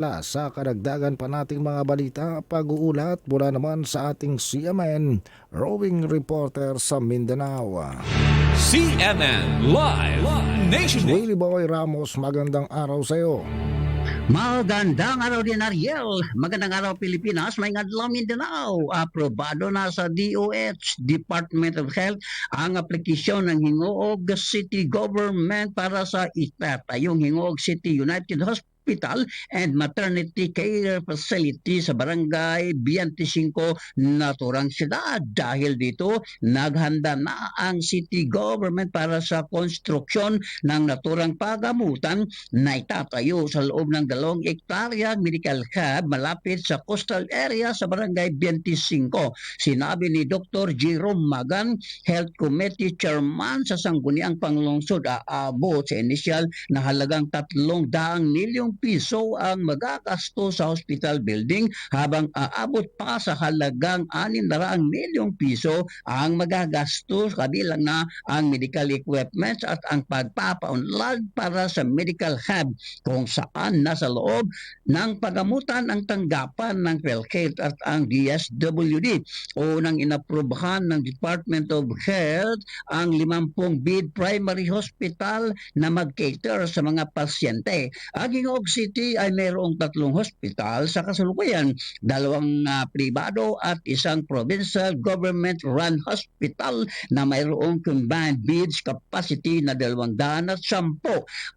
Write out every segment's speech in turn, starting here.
Sa karagdagan pa nating mga balita, pag-uulat mula naman sa ating CMN roving reporter sa Mindanao. CNN Live Nationwide. Willie Boy Ramos, magandang araw sa iyo. Magandang araw din, Ariel. Magandang araw, Pilipinas. May adlaw Mindanao. Aprobado na sa DOH, Department of Health, ang aplikasyon ng Hingoog City Government para sa itatayong Hingoog City United Hospital and Maternity Care Facility sa Barangay 25, Naturang Syudad. Dahil dito, naghanda na ang city government para sa konstruksyon ng naturang pagamutan na itatayo sa loob ng 2 hektaryang medical hub malapit sa coastal area sa Barangay 25. Sinabi ni Dr. Jerome Magan, Health Committee Chairman sa Sangguniang Panglungsod, aabot sa inisyal na halagang 300 milyong piso ang magagasto sa hospital building, habang aabot pa sa halagang 600 milyong piso ang magagasto, kabilang na ang medical equipment at ang pagpapaunlad para sa medical hub, kung saan nasa loob ng pagamutan ang tanggapan ng PhilHealth at ang DSWD. Unang inaprubahan ng Department of Health ang 50 bed primary hospital na mag-cater sa mga pasyente. Ang Hingoog City ay mayroong 3 hospital sa kasalukuyan, 2 pribado at 1 provincial government-run hospital na mayroong combined beds capacity na 210.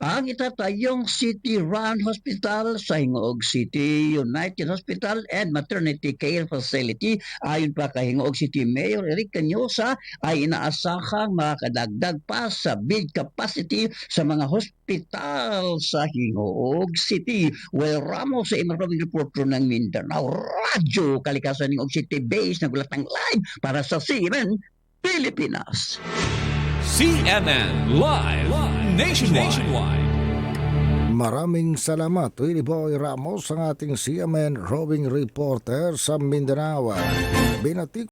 Ang itatayong city-run hospital sa Hingoog City United Hospital and Maternity Care Facility, ayon pa kay Hingoog City Mayor Eric Cañosa, ay inaasahang makakadagdag pa sa bed capacity sa mga hospital sa Hingoog City. Well, Ramos sa Imaraw Reporter ng Mindanao Radyo Kalikasan Hingoog City Base, nagulatang live para sa CNN Pilipinas. CNN Live Nationwide. Maraming salamat, Willie Boy Ramos, ang ating CMN roving reporter sa Mindanao. Binatik